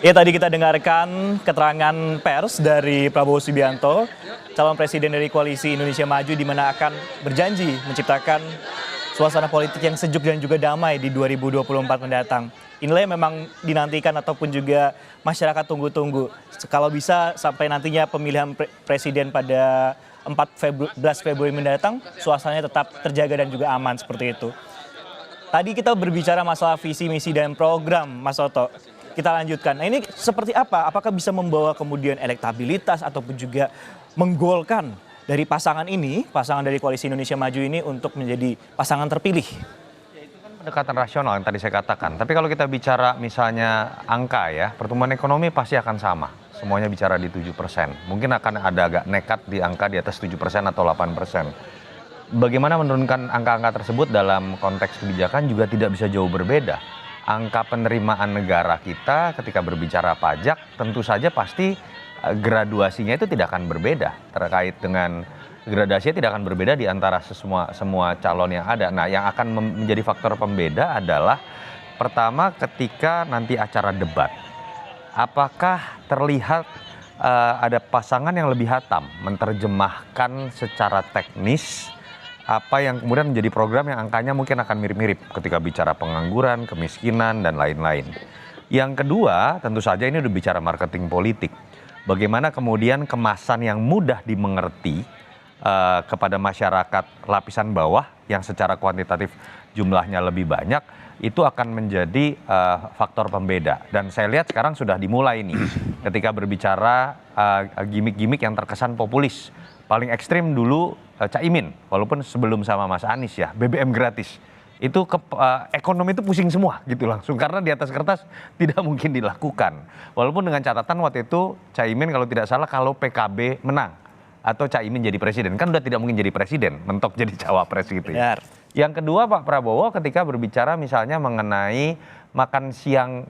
Ya, tadi kita dengarkan keterangan pers dari Prabowo Subianto, calon presiden dari Koalisi Indonesia Maju, di mana akan berjanji menciptakan suasana politik yang sejuk dan juga damai di 2024 mendatang. Inilah yang memang dinantikan ataupun juga masyarakat tunggu-tunggu. Kalau bisa sampai nantinya pemilihan presiden pada 14 Februari mendatang, suasananya tetap terjaga dan juga aman seperti itu. Tadi kita berbicara masalah visi, misi, dan program, Mas Oto. Kita lanjutkan. Nah, ini seperti apa? Apakah bisa membawa kemudian elektabilitas ataupun juga menggolkan dari pasangan ini, pasangan dari Koalisi Indonesia Maju ini untuk menjadi pasangan terpilih? Pendekatan rasional yang tadi saya katakan. Tapi kalau kita bicara misalnya angka ya, pertumbuhan ekonomi pasti akan sama. Semuanya bicara di 7%. Mungkin akan ada agak nekat di angka di atas 7% atau 8%. Bagaimana menurunkan angka-angka tersebut dalam konteks kebijakan juga tidak bisa jauh berbeda. Angka penerimaan negara kita ketika berbicara pajak tentu saja pasti graduasinya itu tidak akan berbeda. Terkait dengan gradasinya tidak akan berbeda di antara semua calon yang ada. Nah, yang akan menjadi faktor pembeda adalah pertama ketika nanti acara debat. Apakah terlihat ada pasangan yang lebih hatam menerjemahkan secara teknis apa yang kemudian menjadi program yang angkanya mungkin akan mirip-mirip ketika bicara pengangguran, kemiskinan, dan lain-lain. Yang kedua, tentu saja ini udah bicara marketing politik. Bagaimana kemudian kemasan yang mudah dimengerti kepada masyarakat lapisan bawah yang secara kuantitatif jumlahnya lebih banyak, itu akan menjadi faktor pembeda. Dan saya lihat sekarang sudah dimulai nih ketika berbicara gimmick-gimmick yang terkesan populis. Paling ekstrim dulu Caimin, walaupun sebelum sama Mas Anies ya, BBM gratis. Itu ekonomi itu pusing semua gitu langsung, karena di atas kertas tidak mungkin dilakukan. Walaupun dengan catatan waktu itu Caimin kalau tidak salah kalau PKB menang atau Caimin jadi presiden, kan udah tidak mungkin jadi presiden, mentok jadi cawapres gitu ya. Benar. Yang kedua Pak Prabowo ketika berbicara misalnya mengenai makan siang,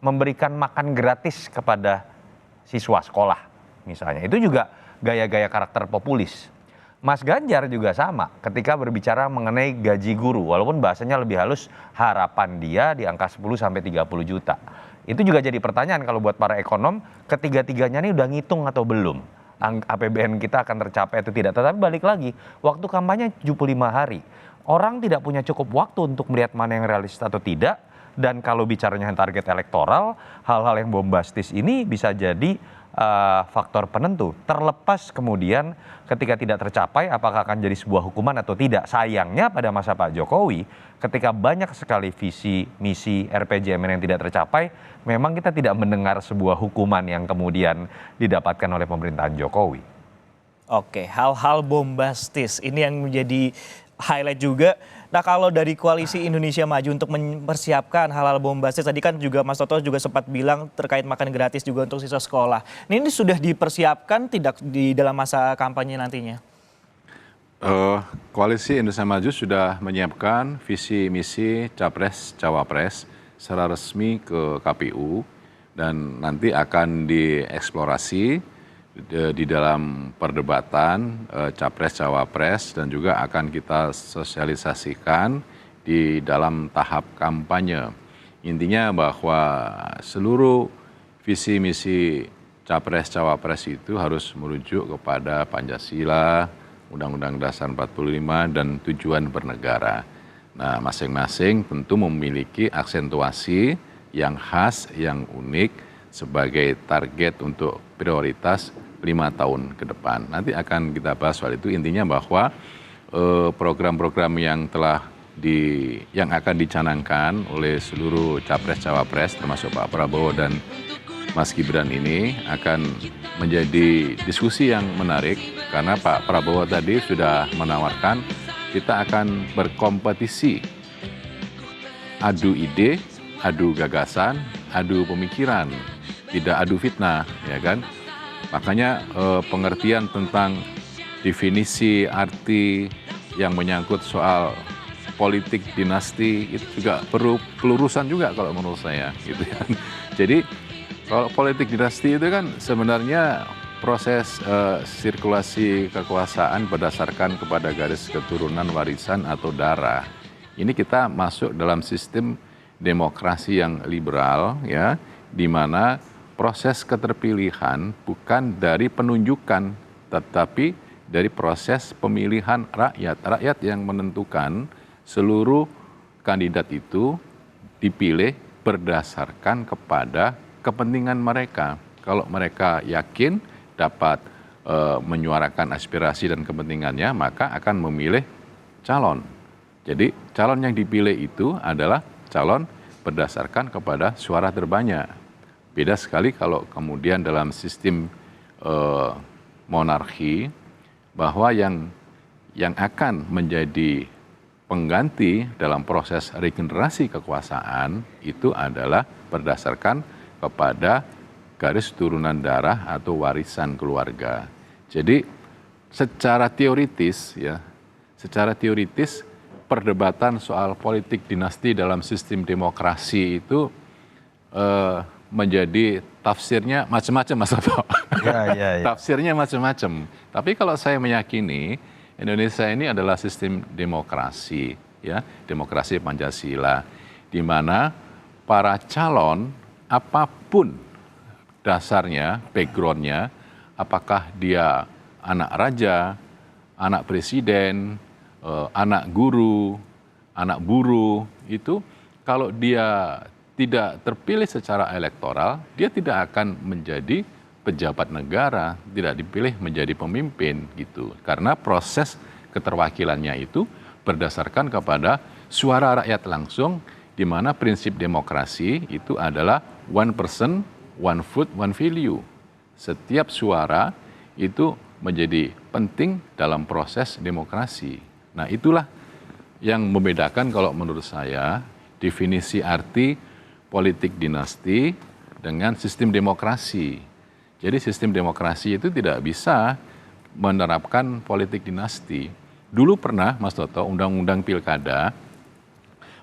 memberikan makan gratis kepada siswa sekolah misalnya, itu juga gaya-gaya karakter populis. Mas Ganjar juga sama ketika berbicara mengenai gaji guru, walaupun bahasanya lebih halus, harapan dia di angka 10 sampai 30 juta. Itu juga jadi pertanyaan kalau buat para ekonom, ketiga-tiganya ini udah ngitung atau belum? APBN kita akan tercapai atau tidak? Tetapi balik lagi, waktu kampanye 75 hari. Orang tidak punya cukup waktu untuk melihat mana yang realistis atau tidak. Dan kalau bicaranya target elektoral, hal-hal yang bombastis ini bisa jadi faktor penentu. Terlepas kemudian ketika tidak tercapai apakah akan jadi sebuah hukuman atau tidak. Sayangnya pada masa Pak Jokowi ketika banyak sekali visi misi RPJMN yang tidak tercapai, memang kita tidak mendengar sebuah hukuman yang kemudian didapatkan oleh pemerintahan Jokowi. Oke, hal-hal bombastis ini yang menjadi highlight juga. Nah, kalau dari Koalisi Indonesia Maju untuk mempersiapkan hal-hal bombastis, tadi kan juga Mas Toto juga sempat bilang terkait makan gratis juga untuk siswa sekolah. Ini sudah dipersiapkan tidak di dalam masa kampanye nantinya? Koalisi Indonesia Maju sudah menyiapkan visi misi capres cawapres secara resmi ke KPU dan nanti akan dieksplorasi di dalam perdebatan capres cawapres dan juga akan kita sosialisasikan di dalam tahap kampanye. Intinya bahwa seluruh visi misi capres cawapres itu harus merujuk kepada Pancasila, Undang-Undang Dasar 45 dan tujuan bernegara. Nah, masing-masing tentu memiliki aksentuasi yang khas, yang unik sebagai target untuk prioritas 5 tahun ke depan. Nanti akan kita bahas soal itu. Intinya bahwa program-program yang yang akan dicanangkan oleh seluruh capres cawapres termasuk Pak Prabowo dan Mas Gibran ini akan menjadi diskusi yang menarik karena Pak Prabowo tadi sudah menawarkan kita akan berkompetisi, adu ide, adu gagasan, adu pemikiran, tidak adu fitnah, ya kan? Makanya pengertian tentang definisi arti yang menyangkut soal politik dinasti itu juga perlu pelurusan juga kalau menurut saya, gitu kan. Jadi kalau politik dinasti itu kan sebenarnya proses sirkulasi kekuasaan berdasarkan kepada garis keturunan warisan atau darah. Ini kita masuk dalam sistem demokrasi yang liberal, ya, di mana proses keterpilihan bukan dari penunjukan, tetapi dari proses pemilihan rakyat. Rakyat yang menentukan seluruh kandidat itu dipilih berdasarkan kepada kepentingan mereka. Kalau mereka yakin dapat menyuarakan aspirasi dan kepentingannya, maka akan memilih calon. Jadi calon yang dipilih itu adalah calon berdasarkan kepada suara terbanyak. Beda sekali kalau kemudian dalam sistem monarki, bahwa yang akan menjadi pengganti dalam proses regenerasi kekuasaan itu adalah berdasarkan kepada garis turunan darah atau warisan keluarga. Jadi secara teoritis perdebatan soal politik dinasti dalam sistem demokrasi itu menjadi tafsirnya macam-macam, Mas Toto. Ya. Tafsirnya macam-macam. Tapi kalau saya meyakini Indonesia ini adalah sistem demokrasi, ya, demokrasi Pancasila, di mana para calon apapun dasarnya, backgroundnya, apakah dia anak raja, anak presiden, anak guru, anak buruh, itu kalau dia tidak terpilih secara elektoral, dia tidak akan menjadi pejabat negara, tidak dipilih menjadi pemimpin gitu. Karena proses keterwakilannya itu berdasarkan kepada suara rakyat langsung, di mana prinsip demokrasi itu adalah one person, one vote, one value. Setiap suara itu menjadi penting dalam proses demokrasi. Nah, itulah yang membedakan kalau menurut saya definisi arti politik dinasti dengan sistem demokrasi. Jadi sistem demokrasi itu tidak bisa menerapkan politik dinasti. Dulu pernah, Mas Toto, undang-undang pilkada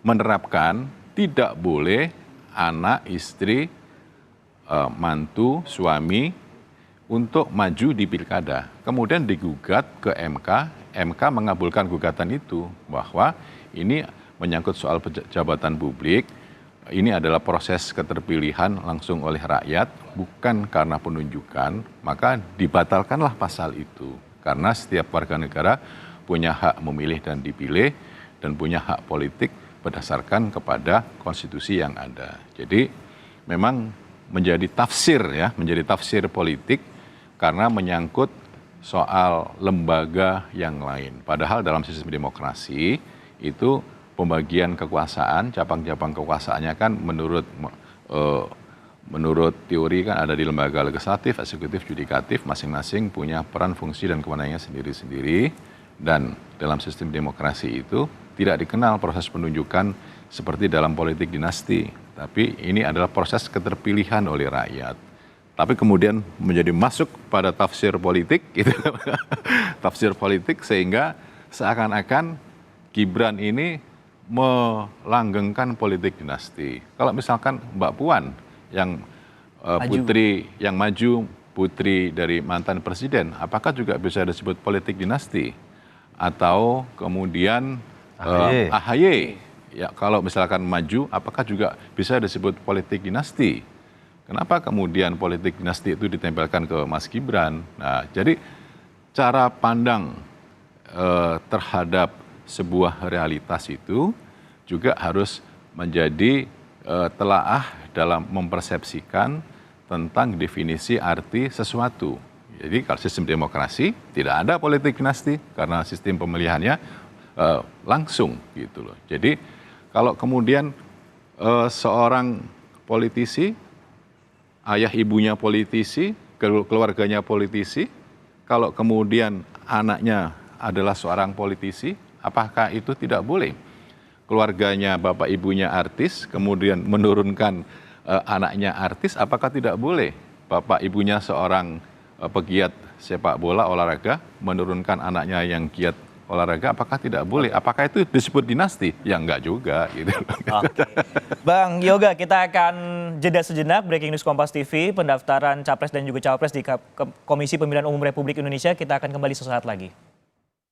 menerapkan tidak boleh anak, istri, mantu, suami untuk maju di pilkada. Kemudian digugat ke MK, MK mengabulkan gugatan itu bahwa ini menyangkut soal jabatan publik, ini adalah proses keterpilihan langsung oleh rakyat, bukan karena penunjukan, maka dibatalkanlah pasal itu. Karena setiap warga negara punya hak memilih dan dipilih, dan punya hak politik berdasarkan kepada konstitusi yang ada. Jadi memang menjadi tafsir ya, menjadi tafsir politik karena menyangkut soal lembaga yang lain. Padahal dalam sistem demokrasi itu pembagian kekuasaan, cabang-cabang kekuasaannya kan menurut teori kan ada di lembaga legislatif, eksekutif, yudikatif, masing-masing punya peran, fungsi, dan kewenangannya sendiri-sendiri. Dan dalam sistem demokrasi itu tidak dikenal proses penunjukan seperti dalam politik dinasti. Tapi ini adalah proses keterpilihan oleh rakyat. Tapi kemudian menjadi masuk pada tafsir politik, gitu. Tafsir politik sehingga seakan-akan Gibran ini melanggengkan politik dinasti. Kalau misalkan Mbak Puan yang putri yang maju, putri dari mantan presiden, apakah juga bisa disebut politik dinasti? Atau kemudian AHY, ya kalau misalkan maju, apakah juga bisa disebut politik dinasti? Kenapa kemudian politik dinasti itu ditempelkan ke Mas Gibran? Nah, jadi cara pandang terhadap sebuah realitas itu juga harus menjadi telaah dalam mempersepsikan tentang definisi arti sesuatu. Jadi kalau sistem demokrasi tidak ada politik dinasti karena sistem pemilihannya langsung gitu loh. Jadi kalau kemudian seorang politisi, ayah ibunya politisi, keluarganya politisi, kalau kemudian anaknya adalah seorang politisi, apakah itu tidak boleh? Keluarganya bapak ibunya artis, kemudian menurunkan anaknya artis, apakah tidak boleh? Bapak ibunya seorang pegiat sepak bola, olahraga, menurunkan anaknya yang giat olahraga, apakah tidak boleh? Apakah itu disebut dinasti? Ya enggak juga. Gitu. Oke. Bang Yoga, kita akan jeda sejenak. Breaking News Kompas TV, pendaftaran Capres dan juga Cawapres di Komisi Pemilihan Umum Republik Indonesia. Kita akan kembali sesaat lagi.